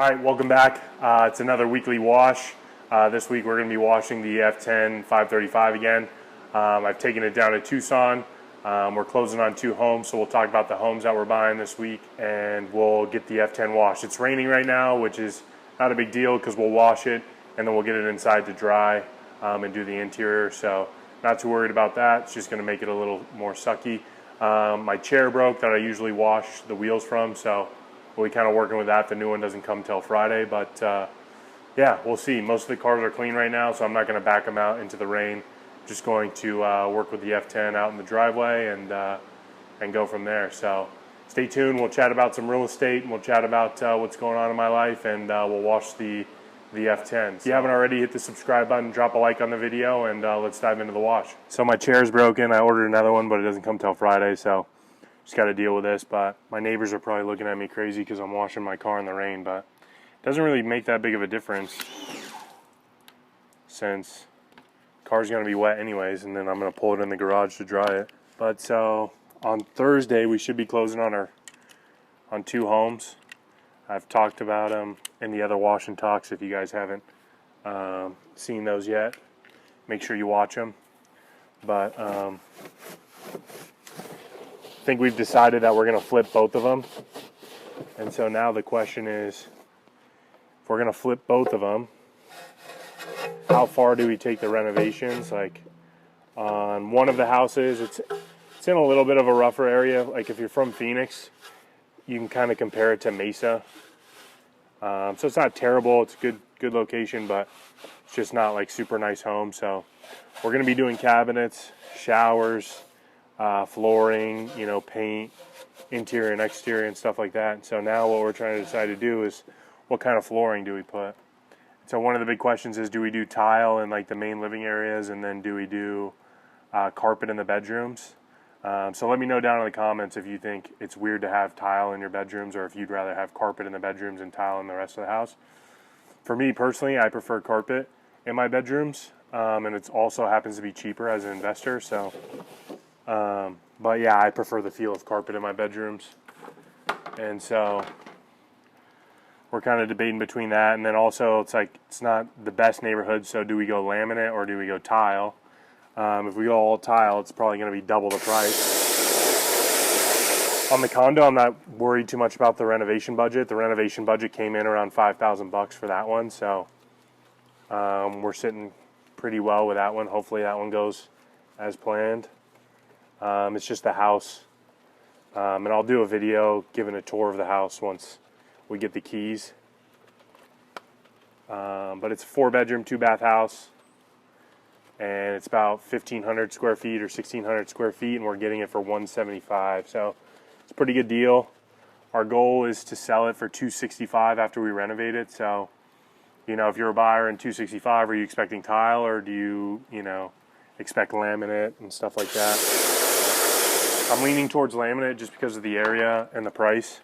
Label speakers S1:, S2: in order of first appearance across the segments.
S1: All right, welcome back. It's another weekly wash. This week we're going to be washing the F10 535 again. I've taken it down to Tucson. We're closing on 2 homes, so we'll talk about the homes that we're buying this week, and we'll get the F10 washed. It's raining right now, which is not a big deal because we'll wash it, and then we'll get it inside to dry and do the interior. So not too worried about that. It's just going to make it a little more sucky. My chair broke that I usually wash the wheels from, so we'll be kind of working with that. The new one doesn't come till Friday, but yeah, we'll see. Most of the cars are clean right now, so I'm not going to back them out into the rain. Just going to work with the F10 out in the driveway and go from there. So stay tuned. We'll chat about some real estate, and we'll chat about what's going on in my life, and we'll wash the F10. If you haven't already, hit the subscribe button, drop a like on the video, and let's dive into the wash. So my chair's broken. I ordered another one, but it doesn't come till Friday, so just got to deal with this. But my neighbors are probably looking at me crazy because I'm washing my car in the rain, but it doesn't really make that big of a difference since the car's going to be wet anyways, and then I'm going to pull it in the garage to dry it. But so on Thursday we should be closing on 2 homes. I've talked about them in the other wash and talks. If you guys haven't seen those yet, make sure you watch them. But I think we've decided that we're going to flip both of them. And so now the question is, if we're going to flip both of them, how far do we take the renovations? Like on one of the houses, it's in a little bit of a rougher area. Like if you're from Phoenix, you can kind of compare it to Mesa. So it's not terrible. It's a good location, but it's just not like super nice home. So we're going to be doing cabinets, showers, flooring, paint, interior and exterior and stuff like that. So now what we're trying to decide to do is, what kind of flooring do we put? So one of the big questions is, do we do tile in like the main living areas, and then do we do carpet in the bedrooms? So let me know down in the comments if you think it's weird to have tile in your bedrooms, or if you'd rather have carpet in the bedrooms and tile in the rest of the house. For me personally, I prefer carpet in my bedrooms, and it also happens to be cheaper as an investor. So, but yeah, I prefer the feel of carpet in my bedrooms, and so we're kind of debating between that. And then also, it's not the best neighborhood, so do we go laminate or do we go tile? If we go all tile, it's probably going to be double the price. On the condo, I'm not worried too much about the renovation budget. The renovation budget came in around $5,000 for that one, so we're sitting pretty well with that one. Hopefully that one goes as planned. It's just the house, and I'll do a video giving a tour of the house once we get the keys. But it's a 4-bedroom, 2-bath house, and it's about 1,500 square feet or 1,600 square feet, and we're getting it for $175. So it's a pretty good deal. Our goal is to sell it for $265 after we renovate it. So, if you're a buyer in $265, are you expecting tile, or do you, expect laminate and stuff like that? I'm leaning towards laminate just because of the area and the price.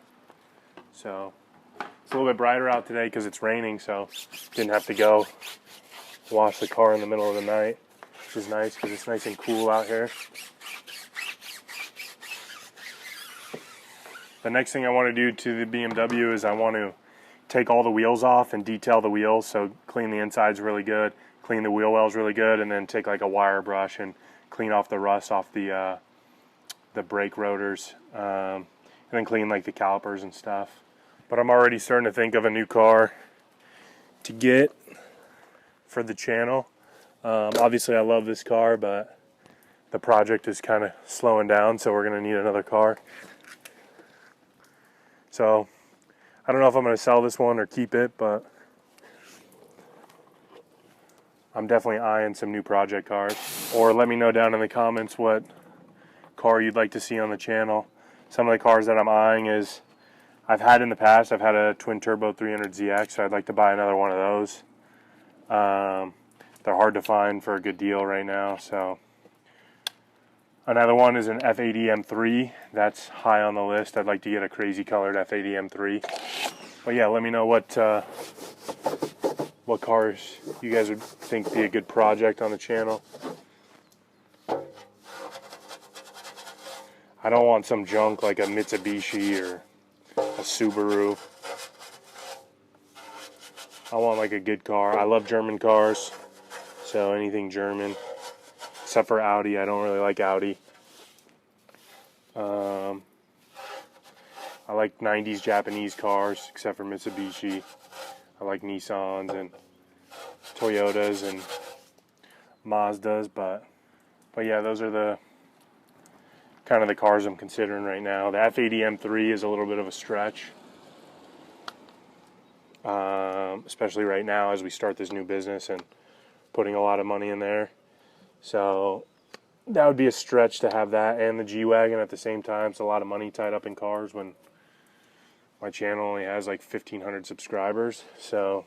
S1: So it's a little bit brighter out today because it's raining, so didn't have to go wash the car in the middle of the night, which is nice because it's nice and cool out here. The next thing I want to do to the BMW is I want to take all the wheels off and detail the wheels. So clean the insides really good, clean the wheel wells really good, and then take like a wire brush and clean off the rust off the brake rotors, and then clean like the calipers and stuff. But I'm already starting to think of a new car to get for the channel. Obviously I love this car, but the project is kind of slowing down, so we're going to need another car. So I don't know if I'm going to sell this one or keep it, but I'm definitely eyeing some new project cars. Or let me know down in the comments what car you'd like to see on the channel. Some of the cars that I'm eyeing is, I've had in the past, I've had a twin turbo 300ZX, so I'd like to buy another one of those. They're hard to find for a good deal right now. So another one is an F80 M3. That's high on the list. I'd like to get a crazy colored F80 M3. But yeah, let me know what cars you guys would think be a good project on the channel. I don't want some junk like a Mitsubishi or a Subaru. I want like a good car. I love German cars, so anything German, except for Audi. I don't really like Audi. I like 90s Japanese cars, except for Mitsubishi. I like Nissans and Toyotas and Mazdas, but yeah, those are the kind of the cars I'm considering right now. The F80 M3 is a little bit of a stretch, especially right now as we start this new business and putting a lot of money in there. So that would be a stretch to have that and the G-Wagon at the same time. It's a lot of money tied up in cars when my channel only has like 1,500 subscribers. So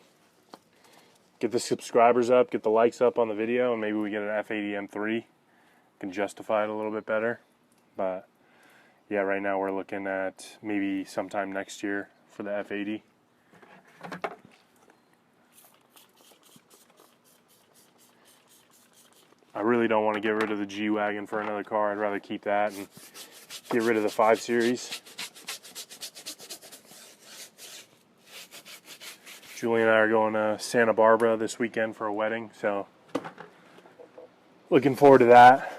S1: get the subscribers up, get the likes up on the video, and maybe we get an F80 M3. Can justify it a little bit better. But yeah, right now we're looking at maybe sometime next year for the F80. I really don't want to get rid of the G-Wagon for another car. I'd rather keep that and get rid of the 5 Series. Julie and I are going to Santa Barbara this weekend for a wedding, so looking forward to that.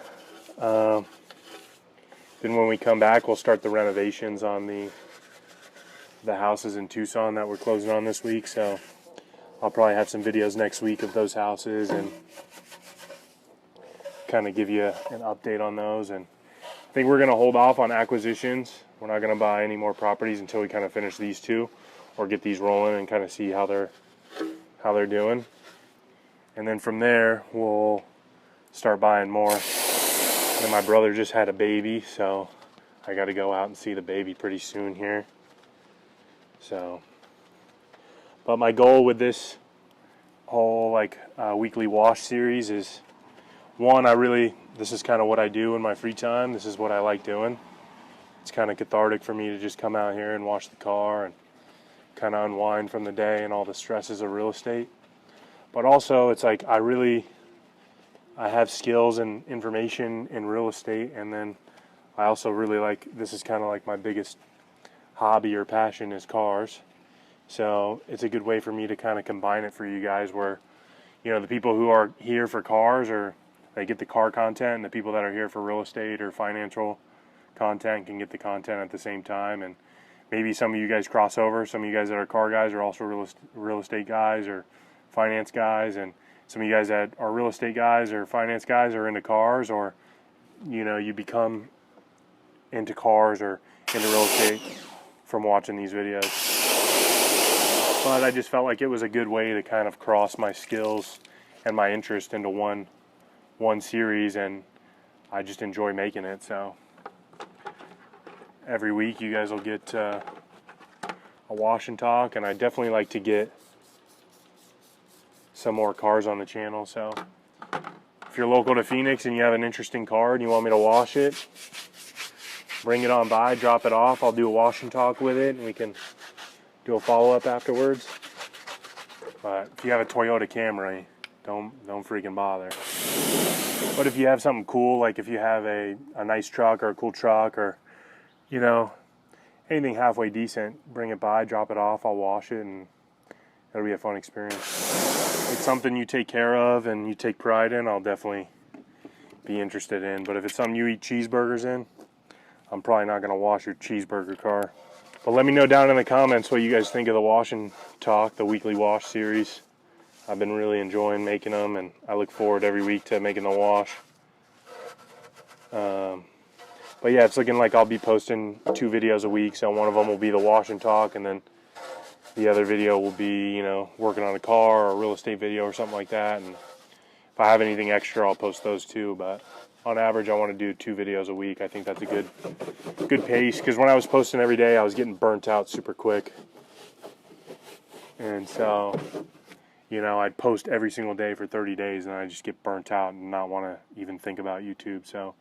S1: Then when we come back, we'll start the renovations on the houses in Tucson that we're closing on this week. So I'll probably have some videos next week of those houses and kind of give you an update on those. And I think we're going to hold off on acquisitions. We're not going to buy any more properties until we kind of finish these two or get these rolling and kind of see how they're doing. And then from there, we'll start buying more. And my brother just had a baby, so I got to go out and see the baby pretty soon here. So, but my goal with this whole weekly wash series is, one, this is kind of what I do in my free time. This is what I like doing. It's kind of cathartic for me to just come out here and wash the car and kind of unwind from the day and all the stresses of real estate. But also, it's like I have skills and information in real estate, and then I also really this is kind of like my biggest hobby or passion is cars. So it's a good way for me to kind of combine it for you guys where, the people who are here for cars or they get the car content, and the people that are here for real estate or financial content can get the content at the same time. And maybe some of you guys cross over. Some of you guys that are car guys are also real estate guys or finance guys, and some of you guys that are real estate guys or finance guys are into cars, or you become into cars or into real estate from watching these videos. But I just felt like it was a good way to kind of cross my skills and my interest into one series, and I just enjoy making it. So every week you guys will get a wash and talk, and I definitely like to get some more cars on the channel. So if you're local to Phoenix and you have an interesting car and you want me to wash it, bring it on by, drop it off. I'll do a wash and talk with it, and we can do a follow-up afterwards. But if you have a Toyota Camry, don't freaking bother. But if you have something cool, like if you have a nice truck or a cool truck, or anything halfway decent, bring it by, drop it off, I'll wash it, and it'll be a fun experience. If it's something you take care of and you take pride in, I'll definitely be interested in. But if it's something you eat cheeseburgers in, I'm probably not going to wash your cheeseburger car. But let me know down in the comments what you guys think of the wash and talk, the weekly wash series. I've been really enjoying making them, and I look forward every week to making the wash. But yeah, it's looking like I'll be posting 2 videos a week. So one of them will be the wash and talk, and then the other video will be, working on a car or a real estate video or something like that. And if I have anything extra, I'll post those too. But on average, I want to do 2 videos a week. I think that's a good pace, because when I was posting every day, I was getting burnt out super quick. And so, I'd post every single day for 30 days, and I just get burnt out and not want to even think about YouTube. So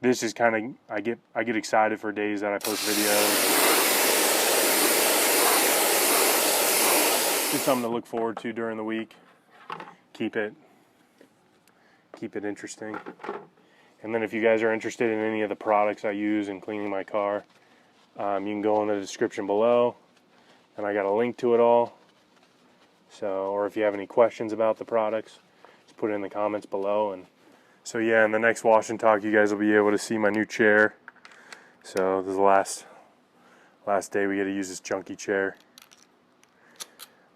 S1: this is kind of, I get excited for days that I post videos. Just something to look forward to during the week. Keep it interesting. And then if you guys are interested in any of the products I use in cleaning my car, you can go in the description below, and I got a link to it all. So, or if you have any questions about the products, just put it in the comments below. And so yeah, in the next wash and talk, you guys will be able to see my new chair. So this is the last day we get to use this junky chair.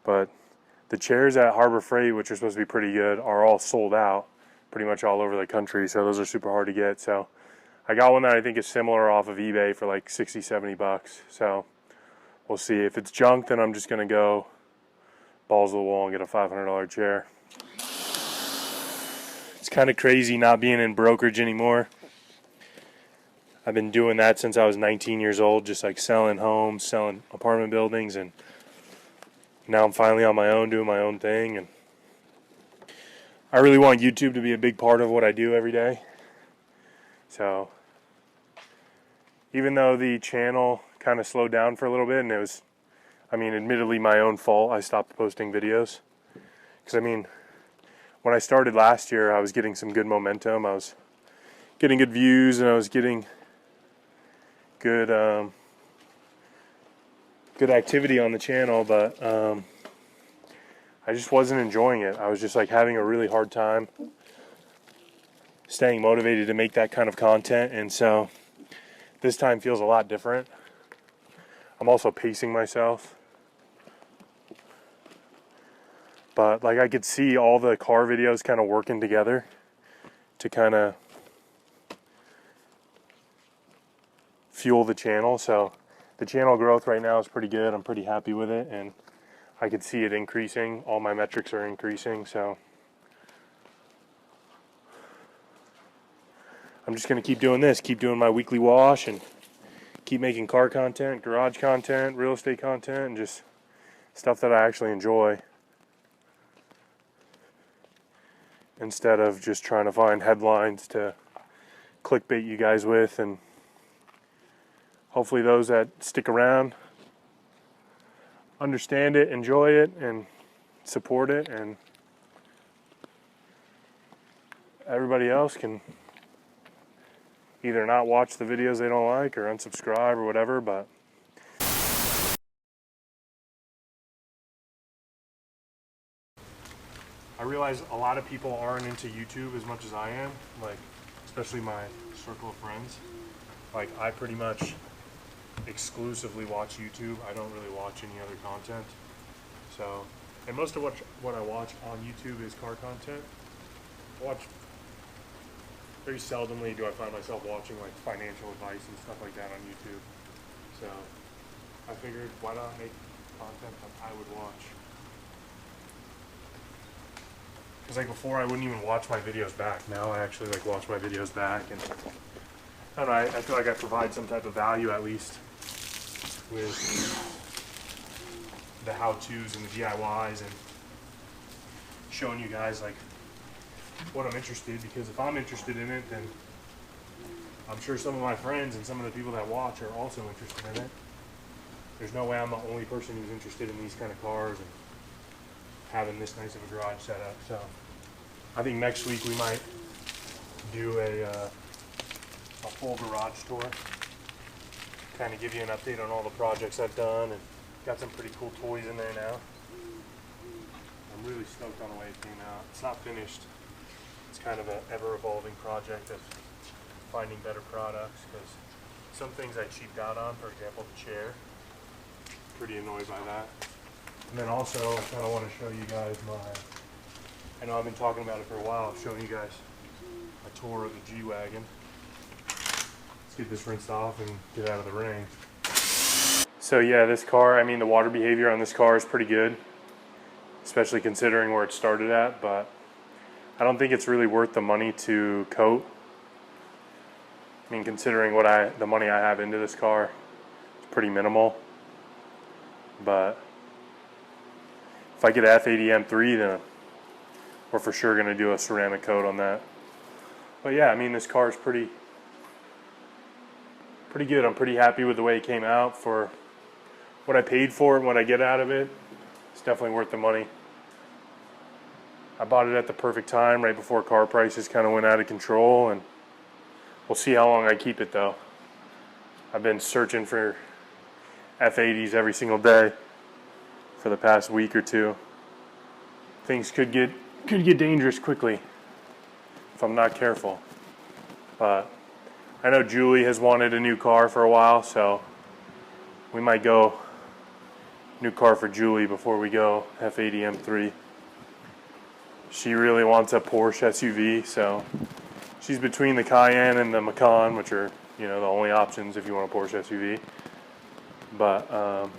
S1: But the chairs at Harbor Freight, which are supposed to be pretty good, are all sold out pretty much all over the country. So those are super hard to get. So I got one that I think is similar off of eBay for like 60, 70 bucks. So we'll see. If it's junk, then I'm just going to go balls to the wall and get a $500 chair. It's kind of crazy not being in brokerage anymore. I've been doing that since I was 19 years old, just like selling homes, selling apartment buildings, and now I'm finally on my own doing my own thing. And I really want YouTube to be a big part of what I do every day. So even though the channel kind of slowed down for a little bit, and it was, I mean, admittedly my own fault, I stopped posting videos. Because I mean, when I started last year, I was getting some good momentum. I was getting good views, and I was getting good good activity on the channel, but I just wasn't enjoying it. I was just like having a really hard time staying motivated to make that kind of content, and so this time feels a lot different. I'm also pacing myself, but like I could see all the car videos kind of working together to kind of fuel the channel. So the channel growth right now is pretty good. I'm pretty happy with it, and I could see it increasing. All my metrics are increasing, so I'm just going to keep doing this, keep doing my weekly wash, and keep making car content, garage content, real estate content, and just stuff that I actually enjoy, instead of just trying to find headlines to clickbait you guys with. And hopefully those that stick around understand it, enjoy it, and support it, and everybody else can either not watch the videos they don't like or unsubscribe or whatever. But I realize a lot of people aren't into YouTube as much as I am, like especially my circle of friends. Like I pretty much exclusively watch YouTube. I don't really watch any other content. So, and most of what I watch on YouTube is car content. I watch very seldomly do I find myself watching like financial advice and stuff like that on YouTube. So I figured, why not make content that I would watch? Because like before I wouldn't even watch my videos back. Now I actually like watch my videos back, and I don't know, I feel like I provide some type of value at least with the how-tos and the DIYs, and showing you guys like what I'm interested, because if I'm interested in it, then I'm sure some of my friends and some of the people that watch are also interested in it. There's no way I'm the only person who's interested in these kind of cars and having this nice of a garage setup. So I think next week we might do a full garage tour, kind of give you an update on all the projects I've done, and got some pretty cool toys in there now. I'm really stoked on the way it came out. It's not finished. It's kind of an ever-evolving project of finding better products, because some things I cheaped out on, for example the chair. Pretty annoyed by that. And then also I kind of want to show you guys I know I've been talking about it for a while, showing you guys a tour of the G-Wagon. Let's get this rinsed off and get out of the rain. So yeah, this car, I mean the water behavior on this car is pretty good, especially considering where it started at, but I don't think it's really worth the money to coat. I mean, considering the money I have into this car, it's pretty minimal. But if I get an F80 M3, then we're for sure going to do a ceramic coat on that. But yeah, I mean, this car is pretty good. I'm pretty happy with the way it came out for what I paid for it and what I get out of it. It's definitely worth the money. I bought it at the perfect time, right before car prices kind of went out of control, and we'll see how long I keep it though. I've been searching for F80s every single day for the past week or two. things could get dangerous quickly if I'm not careful. But I know Julie has wanted a new car for a while, so we might go new car for Julie before we go F80 M3. She really wants a Porsche SUV, so she's between the Cayenne and the Macan, which are, you know, the only options if you want a Porsche SUV. But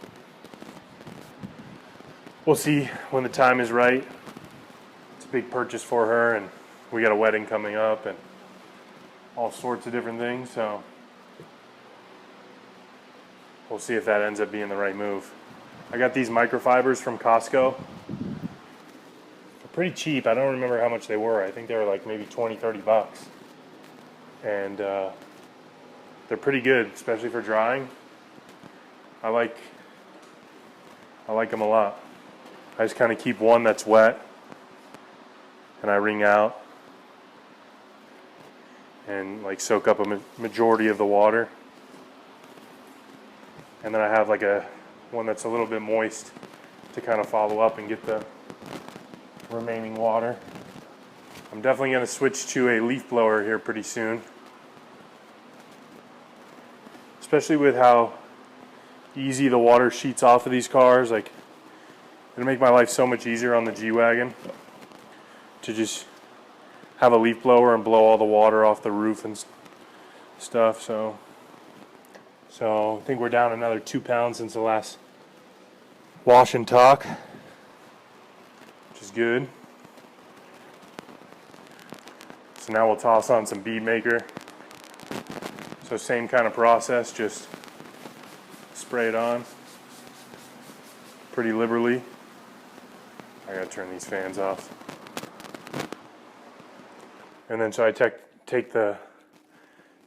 S1: we'll see when the time is right. It's a big purchase for her, and we got a wedding coming up and all sorts of different things, so we'll see if that ends up being the right move. I got these microfibers from Costco. They're pretty cheap. I don't remember how much they were. I think they were like maybe 20, 30 bucks. And they're pretty good, especially for drying. I like them a lot. I just kind of keep one that's wet and I wring out and like soak up a majority of the water. And then I have like one that's a little bit moist to kind of follow up and get the remaining water. I'm definitely going to switch to a leaf blower here pretty soon. Especially with how easy the water sheets off of these cars. Like, it'll make my life so much easier on the G-Wagon to just have a leaf blower and blow all the water off the roof and stuff. So I think we're down another 2 pounds since the last wash and talk, which is good. So now we'll toss on some bead maker. So same kind of process, just spray it on pretty liberally. I gotta turn these fans off. And then so I take the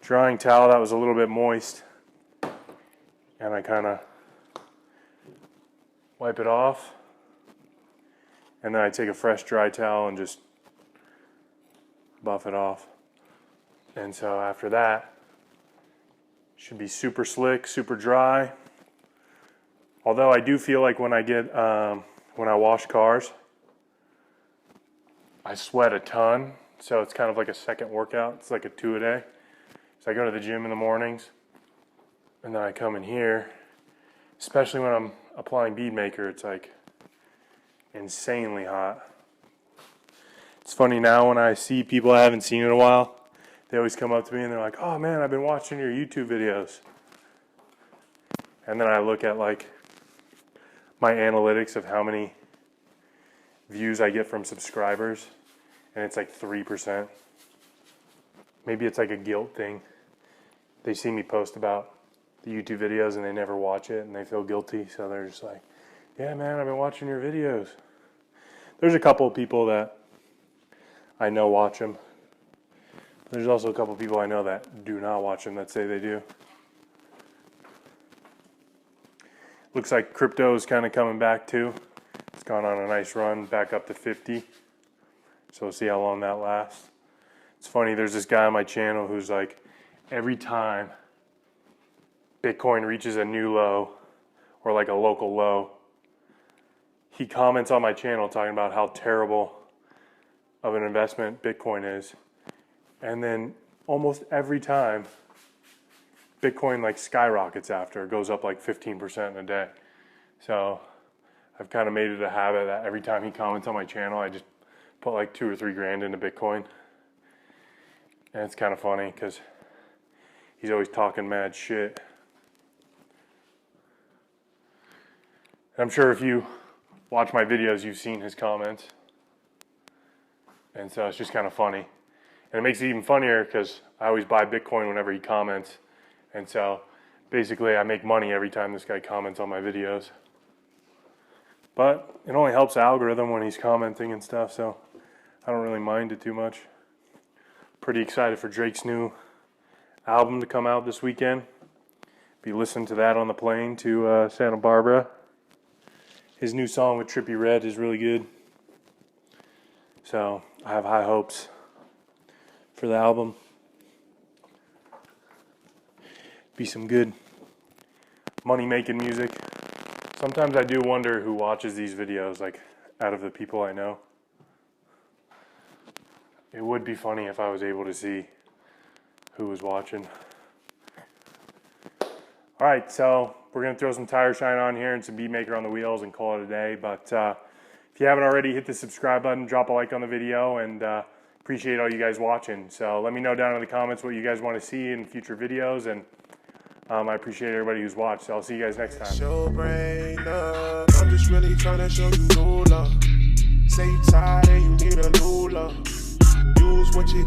S1: drying towel that was a little bit moist and I kind of wipe it off. And then I take a fresh dry towel and just buff it off. And so after that, should be super slick, super dry. Although I do feel like when I wash cars, I sweat a ton. So it's kind of like a second workout. It's like a 2 a day. So I go to the gym in the mornings, and then I come in here, especially when I'm applying bead maker, it's like insanely hot. It's funny now when I see people I haven't seen in a while, they always come up to me and they're like, "Oh man, I've been watching your YouTube videos." And then I look at like my analytics of how many views I get from subscribers, and it's like 3%. Maybe it's like a guilt thing. They see me post about the YouTube videos and they never watch it and they feel guilty, so they're just like, "Yeah man, I've been watching your videos." There's a couple of people that I know watch them. There's also a couple of people I know that do not watch them that say they do. Looks like crypto is kind of coming back too. It's gone on a nice run back up to 50. So we'll see how long that lasts. It's funny, there's this guy on my channel who's like, every time Bitcoin reaches a new low or like a local low, he comments on my channel talking about how terrible of an investment Bitcoin is. And then almost every time Bitcoin like skyrockets after, it goes up like 15% in a day. So I've kind of made it a habit that every time he comments on my channel, I just put like 2 or 3 grand into Bitcoin. And it's kind of funny because he's always talking mad shit. And I'm sure if you watch my videos, you've seen his comments. And so it's just kind of funny. And it makes it even funnier because I always buy Bitcoin whenever he comments. And so basically I make money every time this guy comments on my videos. But it only helps the algorithm when he's commenting and stuff, so I don't really mind it too much. Pretty excited for Drake's new album to come out this weekend. Be listening to that on the plane to Santa Barbara. His new song with Trippie Redd is really good. So I have high hopes for the album. Be some good money-making music. Sometimes I do wonder who watches these videos, like out of the people I know. It would be funny if I was able to see who was watching. All right, so we're gonna throw some tire shine on here and some bead maker on the wheels and call it a day. But if you haven't already, hit the subscribe button, drop a like on the video, and appreciate all you guys watching. So let me know down in the comments what you guys want to see in future videos, and I appreciate everybody who's watched. So I'll see you guys next time. I'm just really trying to show you love. Say you tired and you need a new love. Use what you